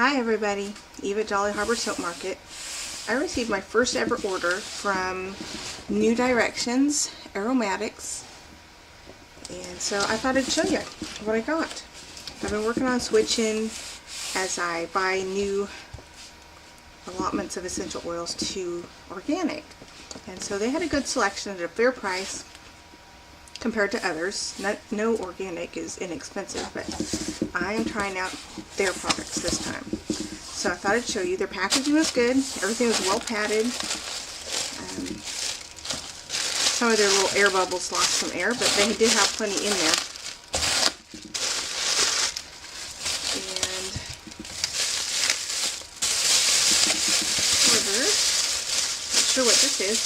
Hi everybody, Eva at Jolly Harbor Soap Market. I received my first ever order from New Directions Aromatics, and so I thought I'd show you what I got. I've been working on switching as I buy new allotments of essential oils to organic, and so they had a good selection at a fair price compared to others. No organic is inexpensive, but I am trying out their products this time. So I thought I'd show you. Their packaging was good. Everything was well padded. Some of their little air bubbles lost some air, but they did have plenty in there. And ordered, not sure what this is.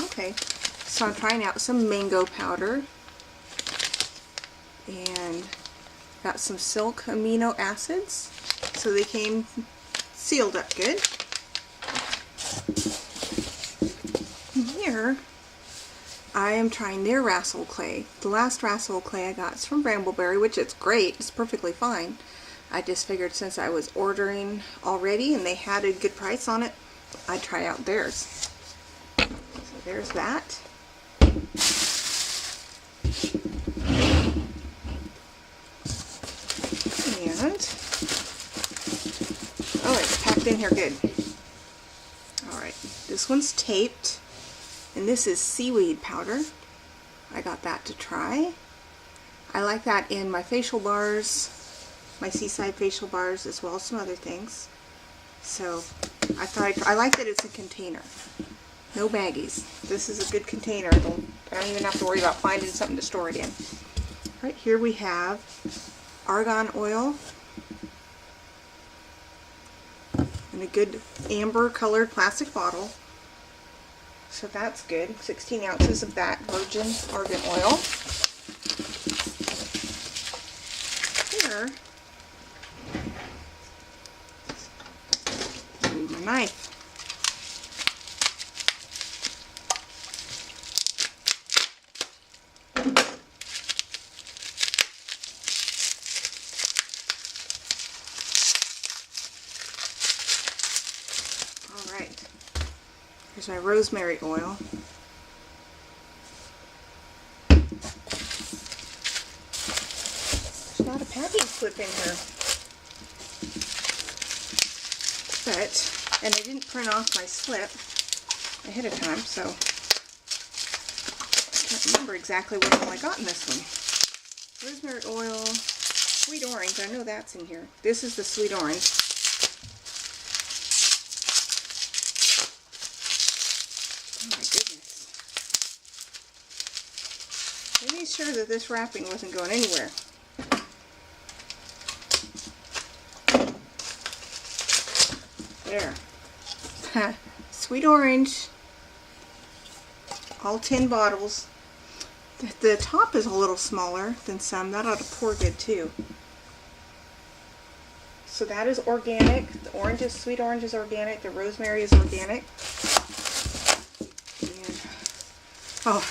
Okay, so I'm trying out some mango powder and got some silk amino acids, so they came sealed up good. And here I am trying their Rassel clay. The last Rassel clay I got is from Brambleberry, which is great, it's perfectly fine. I just figured since I was ordering already and they had a good price on it, I'd try out theirs. There's that. And, oh, it's packed in here good. Alright, this one's taped, and this is seaweed powder. I got that to try. I like that in my facial bars, my seaside facial bars, as well as some other things. So, I thought I like that it's a container. No baggies. This is a good container. I don't even have to worry about finding something to store it in. Right here we have Argan Oil in a good amber colored plastic bottle. So that's good. 16 ounces of that virgin Argan Oil. Here, need my knife. Here's my rosemary oil. There's not a packing slip in here. But, and I didn't print off my slip ahead of time, so I can't remember exactly what all I got in this one. Rosemary oil, sweet orange, I know that's in here. This is the sweet orange. Oh my goodness. I made sure that this wrapping wasn't going anywhere. There. Sweet orange. All 10 bottles. The top is a little smaller than some. That ought to pour good too. So that is organic. The orange is, sweet orange is organic. The rosemary is organic. Oh,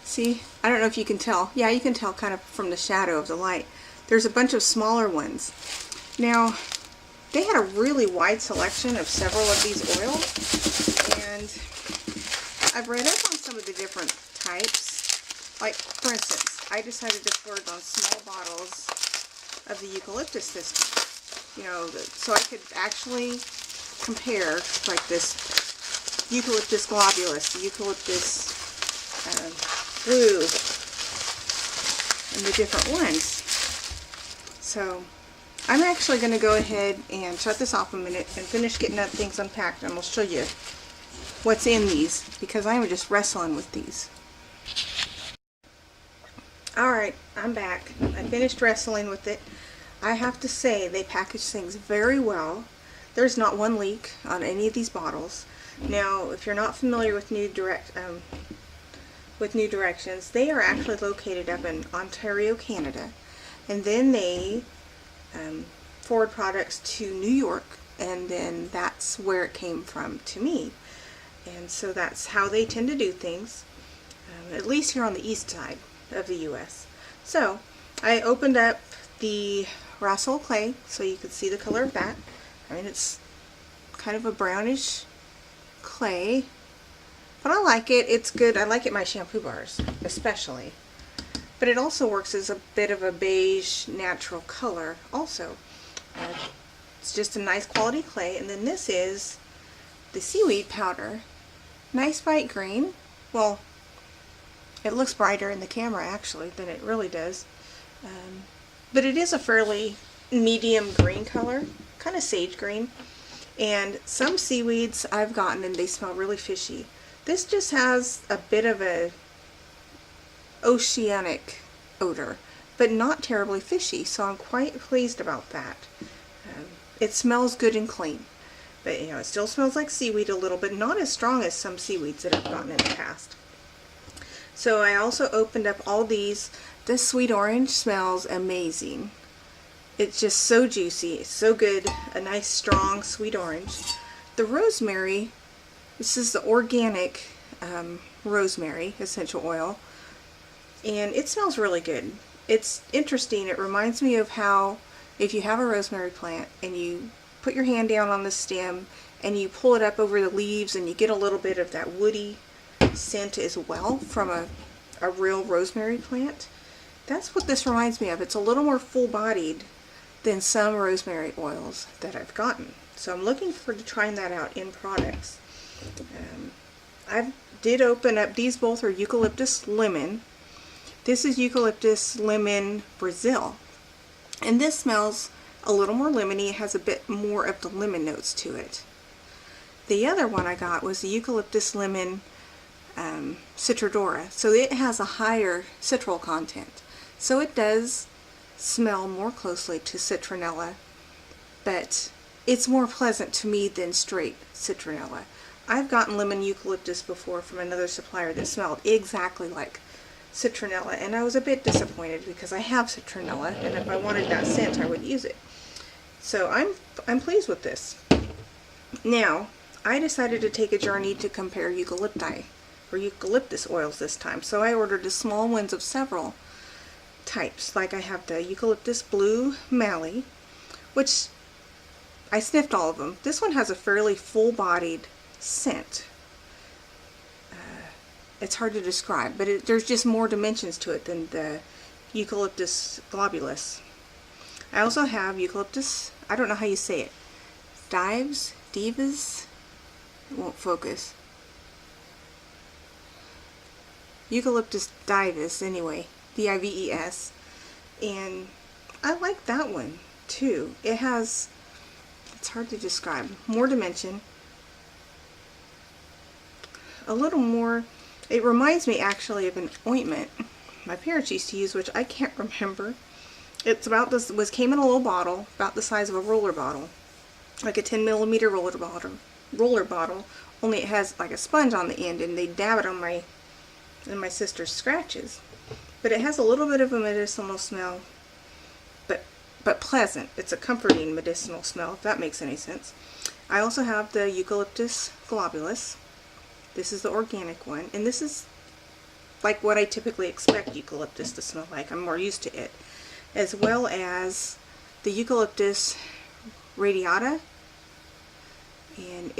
see, I don't know if you can tell. Yeah, you can tell kind of from the shadow of the light. There's a bunch of smaller ones. Now, they had a really wide selection of several of these oils, and I've read up on some of the different types. Like, for instance, I decided to splurge on small bottles of the eucalyptus this time. You know, so I could actually compare, like this Eucalyptus Globulus, the Eucalyptus blue, and the different ones. So I'm actually going to go ahead and shut this off a minute and finish getting other things unpacked, and I'll show you what's in these, because I'm just wrestling with these. Alright, I'm back. I finished wrestling with it. I have to say, they package things very well. There's not one leak on any of these bottles. Now, if you're not familiar with New Directions, they are actually located up in Ontario, Canada, and then they forward products to New York, and then that's where it came from to me. And so that's how they tend to do things, at least here on the east side of the U.S. So I opened up the Rasol clay, so you can see the color of that. I mean, it's kind of a brownish clay, but I like it. It's good. I like it in my shampoo bars, especially. But it also works as a bit of a beige natural color also. It's just a nice quality clay. And then this is the Seaweed Powder. Nice bright green. Well, it looks brighter in the camera actually than it really does. But it is a fairly medium green color, kind of sage green. And some seaweeds I've gotten and they smell really fishy. This just has a bit of a oceanic odor, but not terribly fishy, so I'm quite pleased about that. It smells good and clean, but you know, it still smells like seaweed a little bit, not as strong as some seaweeds that I've gotten in the past. So I also opened up all these. This sweet orange smells amazing. It's just so juicy, it's so good, a nice strong sweet orange. The rosemary, this is the organic rosemary essential oil, and it smells really good. It's interesting. It reminds me of how if you have a rosemary plant and you put your hand down on the stem and you pull it up over the leaves and you get a little bit of that woody scent as well from a real rosemary plant. That's what this reminds me of. It's a little more full-bodied than some rosemary oils that I've gotten. So I'm looking forward to trying that out in products. I did open up, these both are Eucalyptus Lemon. This is Eucalyptus Lemon Brazil. And this smells a little more lemony. It has a bit more of the lemon notes to it. The other one I got was the Eucalyptus Lemon Citrodora. So it has a higher citral content. So it does smell more closely to citronella, but it's more pleasant to me than straight citronella. I've gotten lemon eucalyptus before from another supplier that smelled exactly like citronella, and I was a bit disappointed because I have citronella, and if I wanted that scent I would use it. So I'm pleased with this. Now I decided to take a journey to compare eucalypti or eucalyptus oils this time, so I ordered the small ones of several types. Like I have the Eucalyptus Blue Mallee, which I sniffed all of them. This one has a fairly full-bodied scent. It's hard to describe, but there's just more dimensions to it than the Eucalyptus Globulus. I also have Eucalyptus, I don't know how you say it, Divas, it won't focus. Eucalyptus Divas, anyway, D-I-V-E-S, and I like that one too. It has, it's hard to describe, more dimension, a little more. It reminds me actually of an ointment my parents used to use, which I can't remember. It's about this, came in a little bottle, about the size of a roller bottle, like a 10 millimeter roller bottle, only it has like a sponge on the end, and they dab it on my sister's scratches. But it has a little bit of a medicinal smell, but pleasant. It's a comforting medicinal smell, if that makes any sense. I also have the Eucalyptus Globulus. This is the organic one, and this is like what I typically expect eucalyptus to smell like. I'm more used to it. As well as the Eucalyptus radiata, and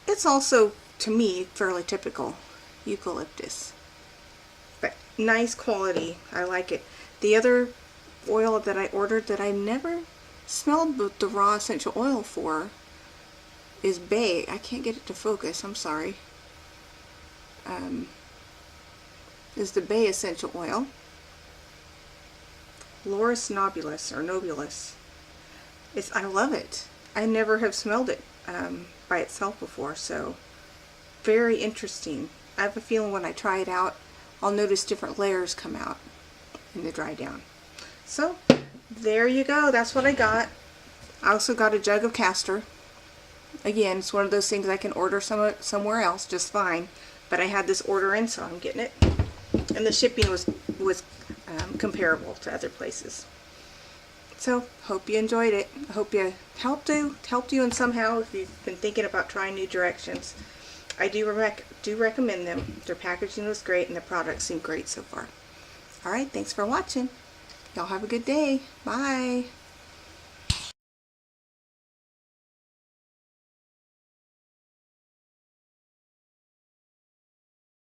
it's also, to me, fairly typical eucalyptus, but nice quality. I like it. The other oil that I ordered that I never smelled the raw essential oil for is bay. I can't get it to focus, I'm sorry. Is the bay essential oil. Laurus Nobilis or Nobilis. I love it. I never have smelled it by itself before, so very interesting. I have a feeling when I try it out, I'll notice different layers come out in the dry down. So there you go. That's what I got. I also got a jug of castor. Again, it's one of those things I can order somewhere else just fine, but I had this order in, so I'm getting it. And the shipping was comparable to other places. So, hope you enjoyed it. I hope you helped you in somehow if you've been thinking about trying new directions. I do recommend them. Their packaging was great and the products seem great so far. Alright, thanks for watching. Y'all have a good day. Bye.